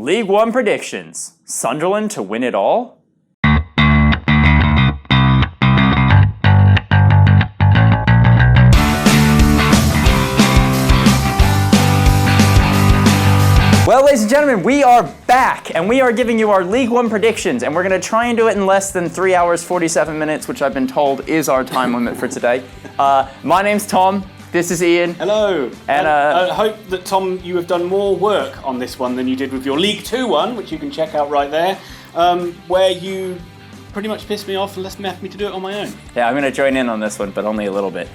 League One predictions. Sunderland to win it all? Well, ladies and gentlemen, we are back, and we are giving you our League One predictions, and we're going to try and do it in less than 3 hours, 47 minutes, which I've been told is our time limit for today. My name's Tom. This is Ian. Hello. And I hope that, Tom, you have done more work on this one than you did with your League 2 one, which you can check out right there, where you pretty much pissed me off and left me to do it on my own. Yeah, I'm going to join in on this one, but only a little bit.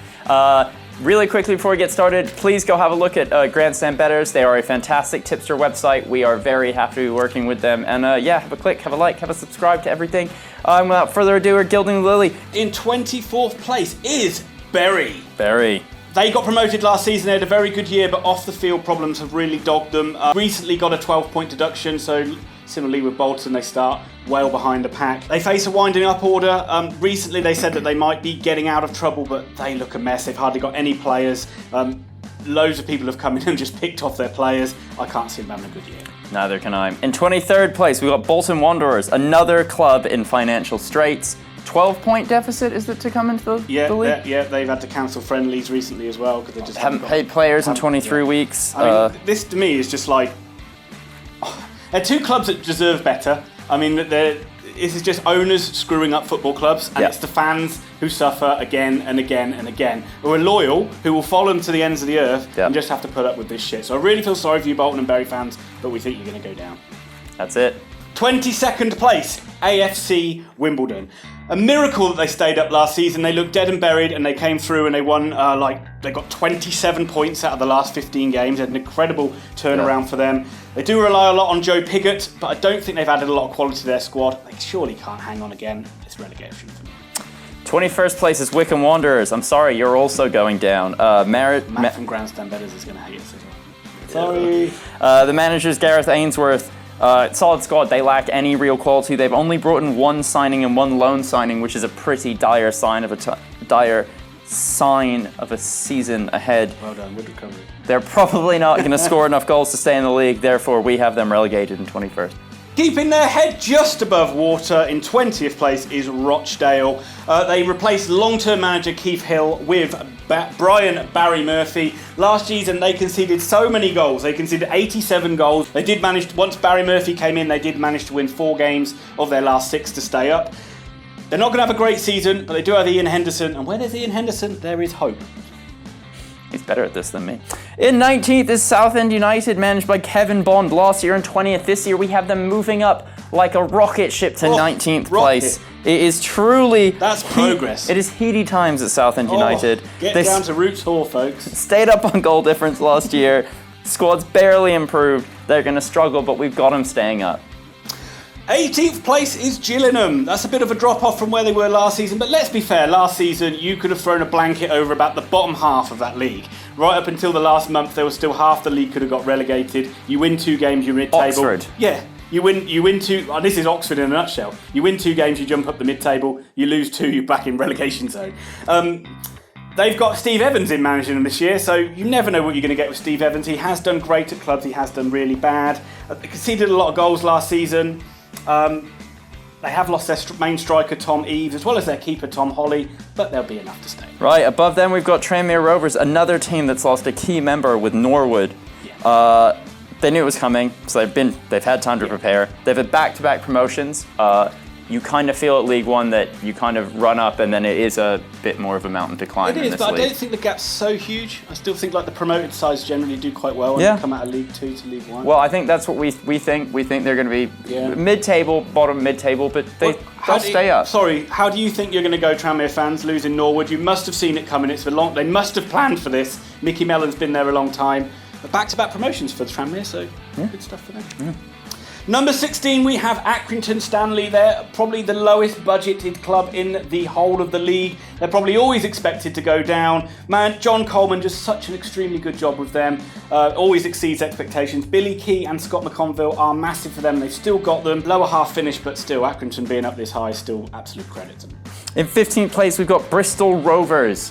Really quickly before we get started, please go have a look at GRANDSTAND BETTORS. They are a fantastic tipster website. We are very happy to be working with them. And yeah, have a click, have a like, have a subscribe to everything. Without further ado, we're Gilding the Lily. In 24th place is Bury. Bury. They got promoted last season. They had a very good year, but off the field problems have really dogged them. Recently got a 12-point deduction, so similarly with Bolton, they start well behind the pack. They face a winding up order. Recently they said that they might be getting out of trouble, but they look a mess. They've hardly got any players. Loads of people have come in and just picked off their players. I can't see them having a good year. Neither can I. In 23rd place, we've got Bolton Wanderers, another club in financial straits. 12-point deficit, is it, to come into the league? Yeah, they've had to cancel friendlies recently as well because they just haven't paid players in 23 weeks. I mean, this to me is just like, they're two clubs that deserve better. I mean, this is just owners screwing up football clubs, and it's the fans who suffer again and again and again, who are loyal, who will follow them to the ends of the earth and just have to put up with this shit. So I really feel sorry for you Bolton and Bury fans, but we think you're going to go down. That's it. 22nd place, AFC Wimbledon. A miracle that they stayed up last season. They looked dead and buried, and they came through and they won, they got 27 points out of the last 15 games. They had an incredible turnaround for them. They do rely a lot on Joe Pigott, but I don't think they've added a lot of quality to their squad. They surely can't hang on again. It's relegation for me. 21st place is Wycombe Wanderers. I'm sorry, you're also going down. Matt from Grandstand Bettors is going to hate us as well. Sorry. The manager's Gareth Ainsworth. Solid squad. They lack any real quality. They've only brought in one signing and one loan signing, which is a pretty dire sign of a season ahead. Well done, good recovery. They're probably not going to score enough goals to stay in the league. Therefore, we have them relegated in 21st. Keeping their head just above water in 20th place is Rochdale. They replaced long-term manager Keith Hill with Brian Barry Murphy. Last season they conceded so many goals. They conceded 87 goals. They did manage, once Barry Murphy came in, they did manage to win 4 games of their last 6 to stay up. They're not going to have a great season, but they do have Ian Henderson. And where there's Ian Henderson, there is hope. He's better at this than me. In 19th is Southend United, managed by Kevin Bond. Last year in 20th. This year we have them moving up like a rocket ship to 19th place. It is truly... That's progress. It is heady times at Southend United. Get down to Roots Hall, folks. Stayed up on goal difference last year. Squad's barely improved. They're going to struggle, but we've got them staying up. 18th place is Gillingham. That's a bit of a drop-off from where they were last season, but let's be fair, last season you could have thrown a blanket over about the bottom half of that league. Right up until the last month, there was still half the league could have got relegated. You win 2 games, you're mid-table. Oxford. Yeah, you win 2, this is Oxford in a nutshell. You win 2 games, you jump up the mid-table, you lose 2, you're back in relegation zone. They've got Steve Evans in managing them this year, so you never know what you're going to get with Steve Evans. He has done great at clubs, he has done really bad. They conceded a lot of goals last season. They have lost their main striker Tom Eaves as well as their keeper Tom Holly, but they'll be enough to stay. Right, above them we've got Tranmere Rovers, another team that's lost a key member with Norwood. Yeah. They knew it was coming, so they've had time to prepare. They've had back-to-back promotions. You kind of feel at League One that you kind of run up and then it is a bit more of a mountain to climb. It is, but I don't think the gap's so huge. I still think like the promoted sides generally do quite well when they come out of League 2 to League 1. Well, I think that's what we think. We think they're going to be mid-table, bottom mid-table, but they'll stay up. Sorry, how do you think you're going to go, Tranmere fans, losing Norwood? You must have seen it coming. They must have planned for this. Mickey Mellon's been there a long time. But back-to-back promotions for the Tranmere, so good stuff for them. Yeah. Number 16, we have Accrington Stanley. They're probably the lowest budgeted club in the whole of the league. They're probably always expected to go down. Man, John Coleman does such an extremely good job with them. Always exceeds expectations. Billy Key and Scott McConville are massive for them. They've still got them. Lower half finish, but still, Accrington being up this high is still absolute credit to them. In 15th place, we've got Bristol Rovers.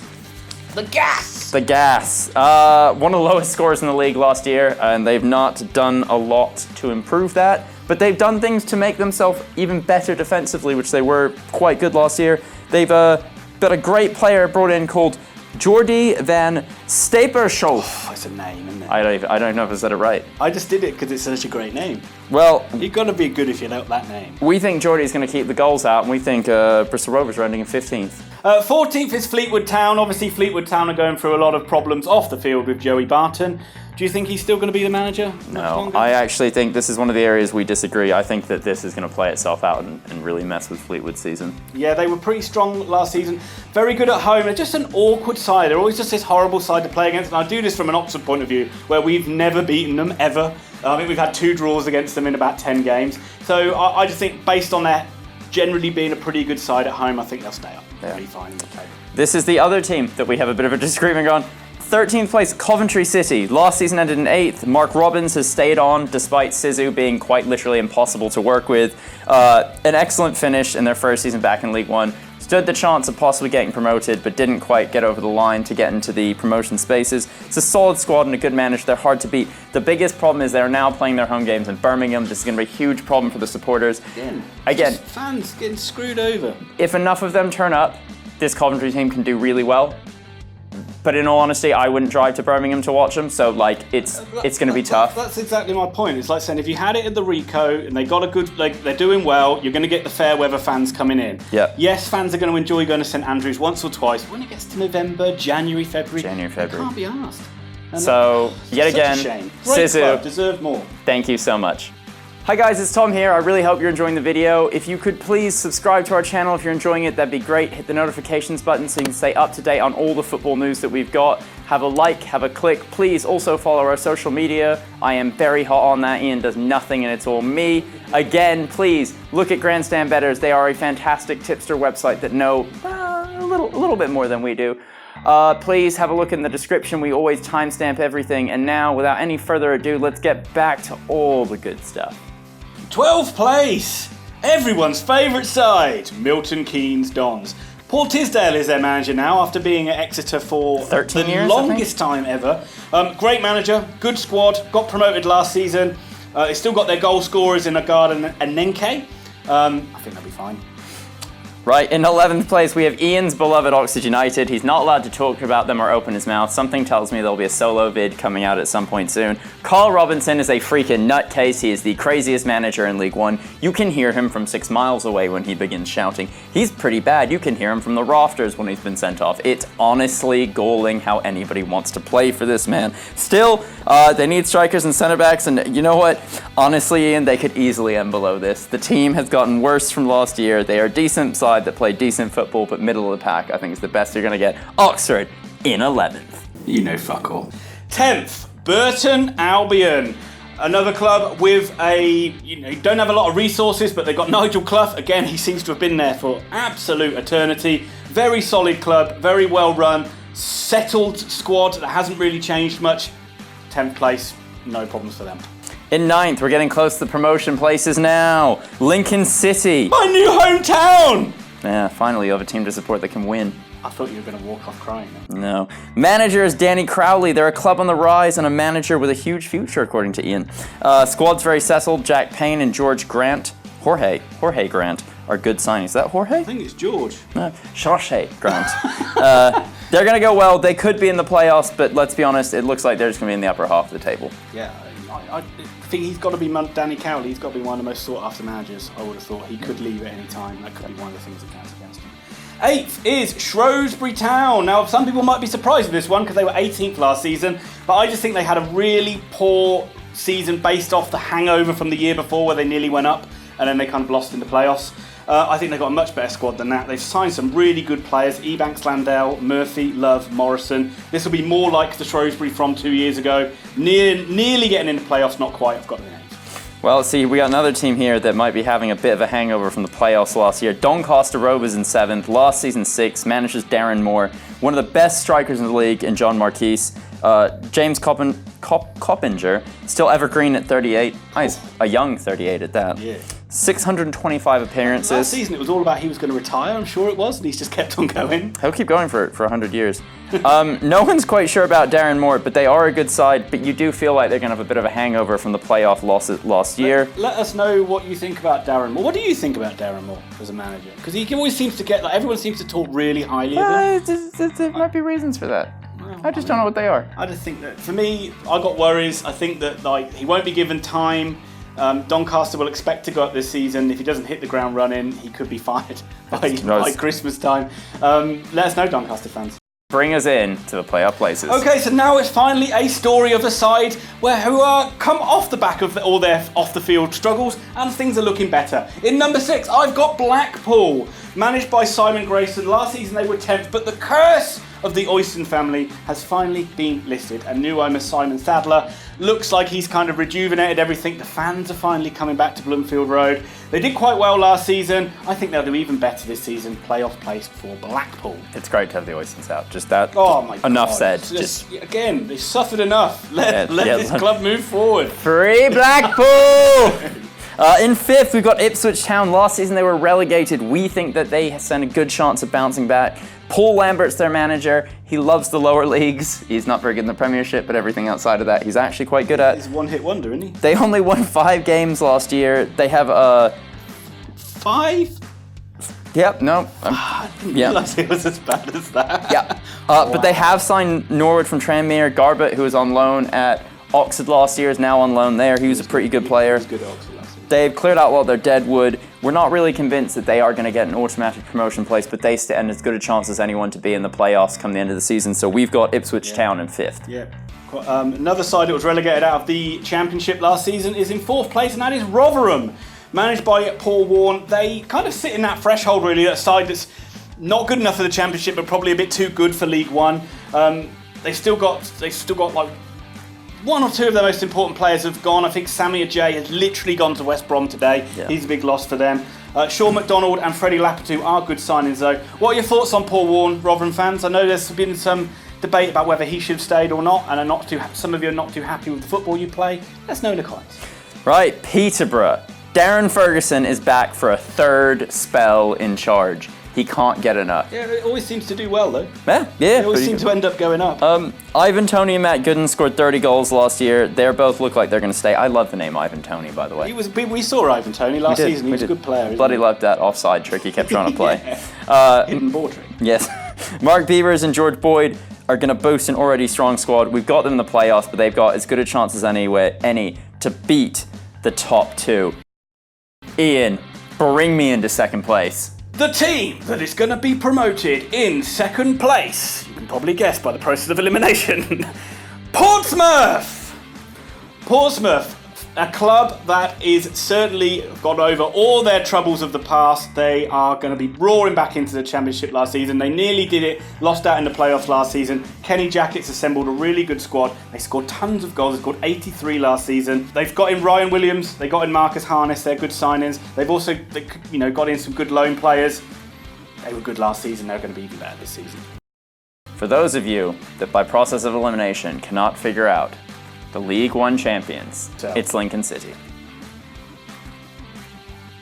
The gas! gas. The gas. One of the lowest scores in the league last year, and they've not done a lot to improve that. But they've done things to make themselves even better defensively, which they were quite good last year. They've got a great player brought in called Jordi van Stapershof. Oh, it's a name, isn't it? I don't know if I said it right. I just did it because it's such a great name. Well, You've got to be good if you know that name. we think Jordi's going to keep the goals out, and we think Bristol Rovers are ending in 15th. 14th is Fleetwood Town. Obviously, Fleetwood Town are going through a lot of problems off the field with Joey Barton. Do you think he's still going to be the manager? No, I actually think this is one of the areas we disagree. I think that this is going to play itself out and really mess with Fleetwood's season. Yeah, they were pretty strong last season. Very good at home. They're just an awkward side. They're always just this horrible side to play against. And I do this from an Oxford point of view, where we've never beaten them, ever. I think we've had 2 draws against them in about 10 games. So I just think, based on that generally being a pretty good side at home, I think they'll stay up. Yeah. Pretty fine in the table. This is the other team that we have a bit of a disagreement on. 13th place, Coventry City. Last season ended in 8th. Mark Robbins has stayed on despite Sisu being quite literally impossible to work with. An excellent finish in their first season back in League One. Stood the chance of possibly getting promoted, but didn't quite get over the line to get into the promotion spaces. It's a solid squad and a good manager. They're hard to beat. The biggest problem is they're now playing their home games in Birmingham. This is going to be a huge problem for the supporters. Again, just fans getting screwed over. if enough of them turn up, this Coventry team can do really well. But in all honesty, I wouldn't drive to Birmingham to watch them, so it's going to be tough. That's exactly my point. It's like saying if you had it at the Rico and they got a good, they're doing well, you're going to get the fair weather fans coming in. Yeah. Yes, fans are going to enjoy going to St Andrews once or twice. When it gets to November, January, February, they can't be asked. So, yet again, such a shame. Great club, Sisu, deserved more. thank you so much. Hi guys, it's Tom here. I really hope you're enjoying the video. If you could please subscribe to our channel if you're enjoying it, that'd be great. Hit the notifications button so you can stay up to date on all the football news that we've got. Have a like, have a click. Please also follow our social media. I am very hot on that. Ian does nothing and it's all me. Again, please look at GRANDSTAND Bettors. They are a fantastic tipster website that know a little bit more than we do. Please have a look in the description. We always timestamp everything. And now, without any further ado, let's get back to all the good stuff. 12th place, everyone's favourite side, Milton Keynes Dons. Paul Tisdale is their manager now after being at Exeter for 13 the years, longest time ever. Great manager, good squad, got promoted last season. They still got their goal scorers in Agard and Nenke. I think they'll be fine. Right, in 11th place, we have Ian's beloved Oxford United. He's not allowed to talk about them or open his mouth. Something tells me there'll be a solo vid coming out at some point soon. Carl Robinson is a freaking nutcase. He is the craziest manager in League One. You can hear him from 6 miles away when he begins shouting. He's pretty bad. You can hear him from the rafters when he's been sent off. It's honestly galling how anybody wants to play for this man. Still, they need strikers and center backs, and you know what? Honestly, Ian, they could easily end below this. The team has gotten worse from last year. They are a decent side that play decent football, but middle of the pack, I think, is the best you're going to get. Oxford in 11th. You know fuck all. 10th, Burton Albion. Another club with don't have a lot of resources, but they've got Nigel Clough. Again, he seems to have been there for absolute eternity. Very solid club, very well run, settled squad that hasn't really changed much. 10th place, no problems for them. In 9th, we're getting close to the promotion places now. Lincoln City. My new hometown! Yeah, finally you have a team to support that can win. I thought you were going to walk off crying. No. Manager is Danny Crowley. They're a club on the rise and a manager with a huge future, according to Ian. Squad's very settled. Jack Payne and Jorge Grant are good signings. Is that Jorge? I think it's George. No, Jorge Grant. They're going to go well. They could be in the playoffs, but let's be honest, it looks like they're just going to be in the upper half of the table. Yeah, I think he's got to be Danny Cowley. He's got to be one of the most sought-after managers. I would have thought he could leave at any time. That could be one of the things that counts against him. 8th is Shrewsbury Town. Now, some people might be surprised with this one because they were 18th last season, but I just think they had a really poor season based off the hangover from the year before where they nearly went up and then they kind of lost in the playoffs. I think they've got a much better squad than that. They've signed some really good players. Ebanks, Landell, Murphy, Love, Morrison. This will be more like the Shrewsbury from 2 years ago. Nearly getting in the playoffs, not quite. I've got the names. Well, see, we got another team here that might be having a bit of a hangover from the playoffs last year. Doncaster Rovers in 7th, last season 6th, manages Darren Moore, one of the best strikers in the league, and John Marquise. James Coppinger, still evergreen at 38. Nice, a young 38 at that. Yeah. 625 appearances. Last season it was all about he was going to retire, I'm sure it was, and he's just kept on going. He'll keep going for 100 years. No one's quite sure about Darren Moore, but they are a good side, but you do feel like they're going to have a bit of a hangover from the playoff losses last year. Let us know what you think about Darren Moore. What do you think about Darren Moore as a manager? Because he always seems to get, like, everyone seems to talk really highly of him. There might be reasons for that. I just don't know what they are. I just think that, for me, I got worries. I think that, like, he won't be given time. Doncaster will expect to go up this season. If he doesn't hit the ground running, he could be fired by Christmas time. Let us know, Doncaster fans. Bring us in to the playoff places. Okay, so now it's finally a story of a side who are come off the back of all their off-the-field struggles, and things are looking better. In number 6, I've got Blackpool, managed by Simon Grayson. Last season they were 10th, but the curse of the Oyston family has finally been lifted, and new owner Simon Sadler looks like he's kind of rejuvenated everything. The fans are finally coming back to Bloomfield Road. They did quite well last season. I think they'll do even better this season. Playoff place for Blackpool. It's great to have the Oystons out. Just that. Oh my God. Enough said. Just again, they suffered enough. Let this club move forward. Free Blackpool! In 5th, we've got Ipswich Town. Last season they were relegated. We think that they stand a good chance of bouncing back. Paul Lambert's their manager. He loves the lower leagues. He's not very good in the Premiership, but everything outside of that he's actually quite good at. He's a one-hit wonder, isn't he? They only won 5 games last year. They have 5? Yep, no. I didn't realise it was as bad as that. Yeah. But they have signed Norwood from Tranmere. Garbett, who was on loan at Oxford last year, is now on loan there. He was a pretty good player. He was good at Oxford last year. They've cleared out all their deadwood. We're not really convinced that they are going to get an automatic promotion place, but they stand as good a chance as anyone to be in the playoffs come the end of the season. So we've got Ipswich Town in 5th. Yeah. Another side that was relegated out of the Championship last season is in 4th place, and that is Rotherham, managed by Paul Warne. They kind of sit in that threshold, really, that side that's not good enough for the Championship, but probably a bit too good for League One. They've still got like 1 or 2 of their most important players have gone. I think Sammy Ajay has literally gone to West Brom today. Yeah. He's a big loss for them. Sean McDonald and Freddie Lapatu are good signings, though. What are your thoughts on Paul Warne, Rotherham fans? I know there's been some debate about whether he should have stayed or not, and some of you are not too happy with the football you play. Let us know in the comments. Right, Peterborough. Darren Ferguson is back for a 3rd spell in charge. He can't get enough. Yeah, it always seems to do well, though. Yeah. They always seem to end up going up. Ivan Toney and Matt Gooden scored 30 goals last year. They both look like they're going to stay. I love the name Ivan Toney, by the way. We saw Ivan Toney last season. He was a good player. Bloody loved that offside trick he kept trying to play. Hidden ball trick. Yes. Mark Beavers and George Boyd are going to boost an already strong squad. We've got them in the playoffs, but they've got as good a chance as any to beat the top 2. Ian, bring me into 2nd place. The team that is going to be promoted in 2nd place, you can probably guess by the process of elimination, Portsmouth! Portsmouth, a club that is certainly got over all their troubles of the past. They are going to be roaring back into the Championship last season. They nearly did it, lost out in the playoffs last season. Kenny Jackett's assembled a really good squad. They scored tons of goals. They scored 83 last season. They've got in Ryan Williams. They got in Marcus Harness. They're good signings. They've also got in some good loan players. They were good last season. They're going to be even better this season. For those of you that by process of elimination cannot figure out the League One champions, it's Lincoln City.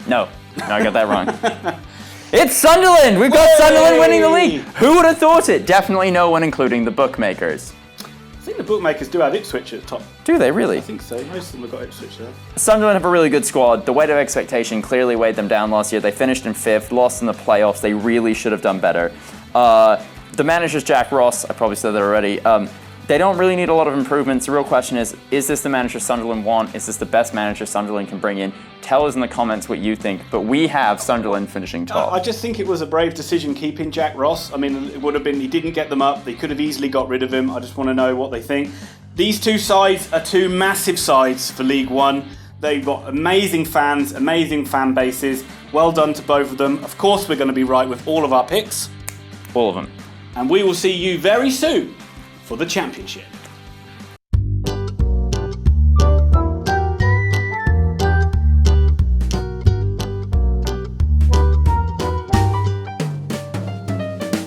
No, I got that wrong. It's Sunderland! We've got Sunderland winning the league! Who would have thought it? Definitely no one, including the bookmakers. I think the bookmakers do have Ipswich at the top. Do they really? I think so. Most of them have got Ipswich there. Sunderland have a really good squad. The weight of expectation clearly weighed them down last year. They finished in 5th, lost in the playoffs. They really should have done better. The manager's Jack Ross. I probably said that already. They don't really need a lot of improvements. The real question is this the manager Sunderland want? Is this the best manager Sunderland can bring in? Tell us in the comments what you think, but we have Sunderland finishing top. I just think it was a brave decision keeping Jack Ross. I mean, it would have been, he didn't get them up. They could have easily got rid of him. I just want to know what they think. These 2 sides are 2 massive sides for League One. They've got amazing fans, amazing fan bases. Well done to both of them. Of course, we're going to be right with all of our picks. All of them. And we will see you very soon for the Championship.